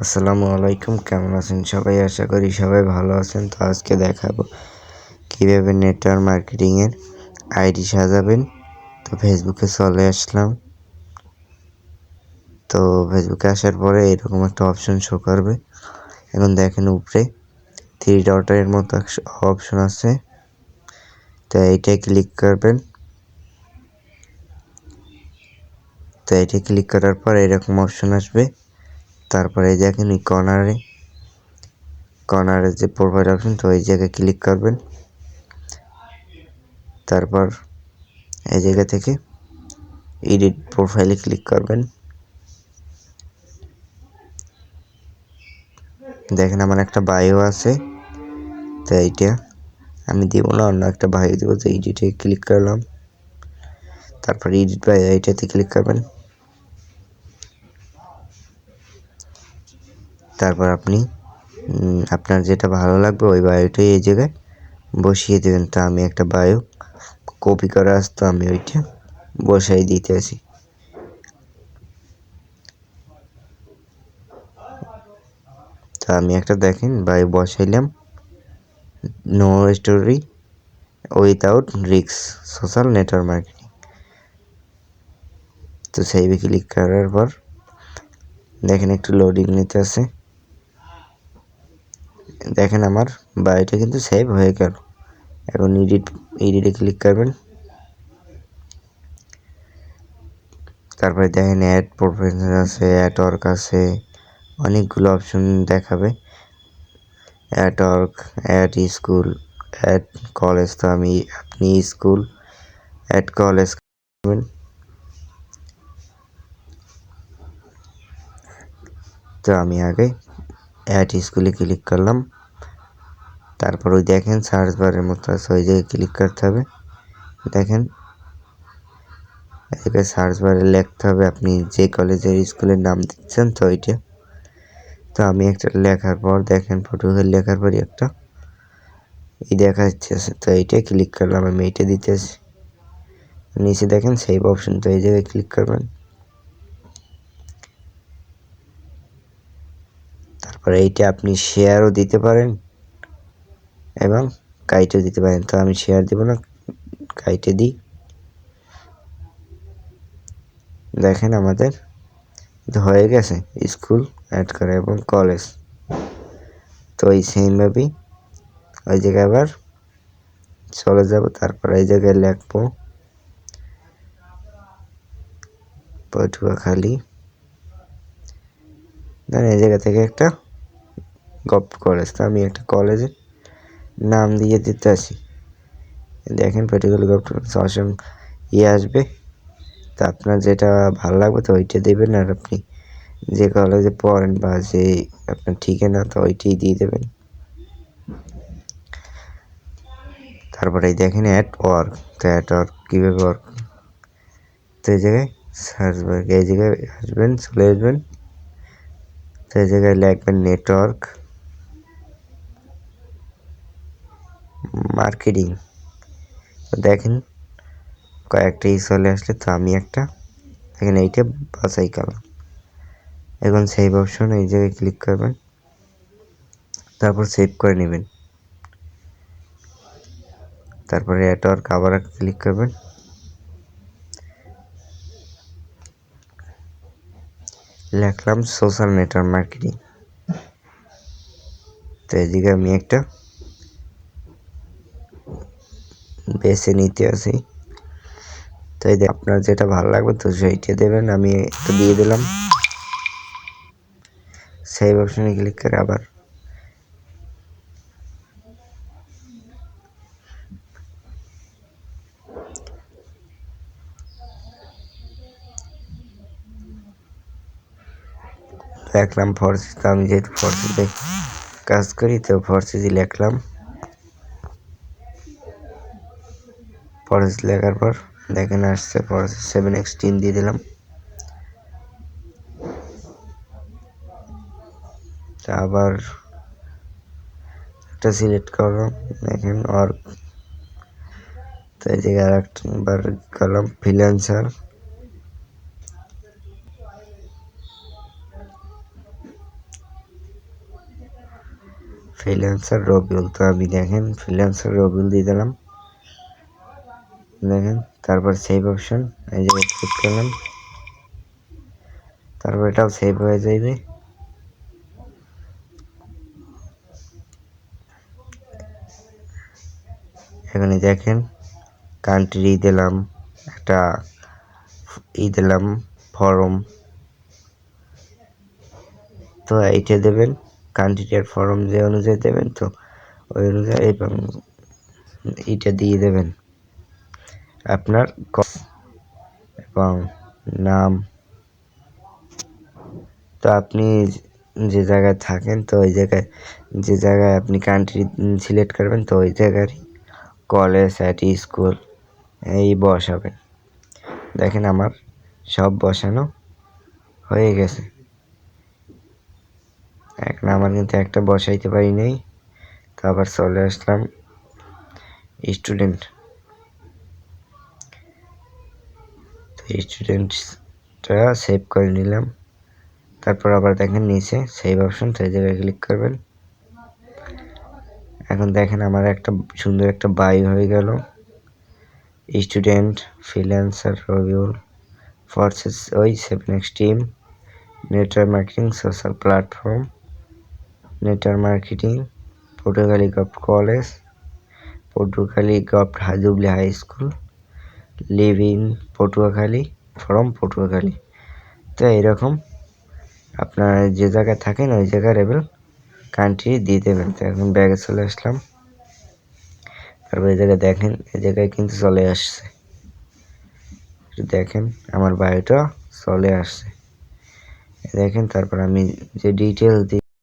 আসসালামু আলাইকুম, কেমন আছেন সবাই? আশা করি সবাই ভালো আছেন। তো আজকে দেখাবো কীভাবে নেটওয়ার্ক মার্কেটিংয়ের আইডি সাজাবেন। তো ফেসবুকে চলে আসলাম। তো ফেসবুকে আসার পরে এরকম একটা অপশন শো করবে। এখন দেখেন উপরে 3 ডটের মতো অপশন আছে, তো এইটায় ক্লিক করবেন। তো এইটা ক্লিক করার পর এরকম অপশন আসবে। তারপরে দেখেন এই কর্নারে যে প্রোফাইল অপশন, তো এই জায়গায় ক্লিক করবেন। তারপর এই জায়গা থেকে এডিট প্রোফাইলে ক্লিক করবেন। দেখেন আমার একটা বায়ো আছে, তো এইটা আমি দিব না, অন্য একটা বায়ো দিব। তো এডিটে ক্লিক করলাম। তারপর এডিট বায়ো এইটাতে ক্লিক করবেন। তারপর আপনি আপনার যেটা ভালো লাগবে ওই বায়োটাই এই জায়গায় বসিয়ে দেবেন। তো আমি একটা বায়ো কপি করা আসতো, আমি ওইটা বসাই দিতে আসি। তো আমি একটা দেখেন বায়ো বসাইলাম, no story without risk, social network marketing. তো সেভে ক্লিক করার পর দেখেন একটু লোডিং নিতে আছে। দেখেন আমার বায়োটা কিন্তু সেভ হয়ে গেল। এখন এডিটে ক্লিক করবেন। তারপরে দেখেন অ্যাড প্রফেশনাল আছে, অ্যাড ওয়ার্ক আছে, অনেকগুলো অপশন দেখাবে। Add work, add school, add college. তো আপনি স্কুল অ্যাড কলেজ করবেন। তো আমি আগে অ্যাড স্কুলে ক্লিক করলাম। তারপর ওই দেখেন সার্চ বারের মতো আছে, ওই জায়গায় ক্লিক করতে হবে। দেখেন এদিকে সার্চ বারে লিখতে হবে আপনি যে কলেজের স্কুলের নাম দিচ্ছেন, তো ওইটা। তো আমি একটা লেখার পর দেখেন পর্তুগাল লেখার পরই একটা দেখা যাচ্ছে। তো এইটা ক্লিক করলাম, আমি এইটা দিতেছি। নিচে দেখেন সেভ অপশন, তো এই জায়গায় ক্লিক করবেন। তারপরে এইটা আপনি শেয়ারও দিতে পারেন এবং কাইটেও দিতে পারেন। তো আমি শেয়ার দিব না, কাইটে দিই। দেখেন আমাদের হয়ে গেছে স্কুল অ্যাড করা এবং কলেজ। তো এই সেমভাবেই ওই জায়গায় আবার চলে যাব। তারপর এই জায়গায় লিখবো পটুয়াখালী। দেন এই জায়গা থেকে একটা কলেজ, তো আমি একটা কলেজের নাম দিয়ে দিতে আসি। দেখেন পর্টিকুলার অপশন আসবে। তো আপনার যেটা ভালো লাগবে তো ওইটা দেবেন, আর আপনি যে কলেজে পড়েন বা যে আপনার ঠিকানা, তো ওইটাই দিয়ে দেবেন। তারপরে দেখেন অ্যাট ওয়ার্ক। তো অ্যাট ওয়ার্ক কীভাবে ওয়ার্ক, তো এই জায়গায় সার্চ বার এই জায়গায় আসবেন, চলে আসবেন। তো এই জায়গায় লিখবেন নেটওয়ার্ক মার্কেটিং। তো দেখেন কয়েকটা চলে আসলে, তো আমি একটা দেখেন এইটা বাছাই করলাম। এখন সেভ অপশন এই জায়গায় ক্লিক করবেন। তারপর সেভ করে নেবেন। তারপরে নেটওয়ার্ক আবার ক্লিক করবেন। লিখলাম সোশ্যাল নেটওয়ার্ক মার্কেটিং। তো এদিকে আমি একটা বেছে নিতে আসি। তো এই আপনার যেটা ভালো লাগবে তো সেইটা দেবেন। আমি একটা দিয়ে দিলাম। সেভ অপশনে ক্লিক করে আবার লিখলাম ফরসিস। তো আমি যেহেতু ফরসিসে কাজ করি, তো ফরসিসই লিখলাম। ফরসিস লেখার পর দেখেন আসছে ফরসিস 7x10 দিয়ে দিলাম। আবার একটা সিলেক্ট করলাম, দেখেন ওয়ার্ক। তো এই জায়গায় আরেকবার করলাম ফ্রিল্যান্সার। ফ্রিল্যান্সার রবিউল। তো আমি দেখেন ফ্রিল্যান্সার রবিউল দিয়ে দিলাম, দেখেন। তারপর সেভ অপশন, এই জায়গায় ক্লিক করলাম, তারপর এটাও সেভ হয়ে যাবে। এখানে দেখেন কান্ট্রি দিলাম, একটা দিলাম ফর্ম। তো এইটা দেবেন, কান্ট্রিটার ফর্ম যে অনুযায়ী দেবেন, তো ওই অনুযায়ী এবং এইটা দিয়ে দেবেন আপনার এবং নাম। তো আপনি যে জায়গায় থাকেন, তো ওই জায়গায় যে জায়গায় আপনি কান্ট্রি সিলেক্ট করবেন, তো ওই জায়গারই কলেজ স্কুল এই বসাবেন। দেখেন আমার সব বসানো হয়ে গেছে। এখন আমার কিন্তু একটা বসাইতে পারি নাই, তো আবার চলে আসলাম স্টুডেন্ট। তো স্টুডেন্টটা সেভ করে নিলাম। তারপর আবার দেখেন নিচে সেভ অপশন, সেই জায়গায় ক্লিক করবেন। এখন দেখেন আমার একটা সুন্দর একটা বায়ো হয়ে গেল। স্টুডেন্ট ফ্রিল্যান্সার রবিউল ফোর্সেস ওই 7x team, network marketing social platform, network marketing Patuakhali government college, Patuakhali government jubilee high school, live in Patuakhali, from Patuakhali. তো এরকম আপনার যে জায়গায় থাকেন ওই জায়গার লেভেল কান্ট্রি দিয়ে দেবেন। তো এখন ব্যাগে চলে আসলাম। তারপর এই জায়গায় দেখেন, এই জায়গায় কিন্তু চলে আসছে, দেখেন আমার বায়োটা চলে আসছে, দেখেন। তারপর আমি যে ডিটেলস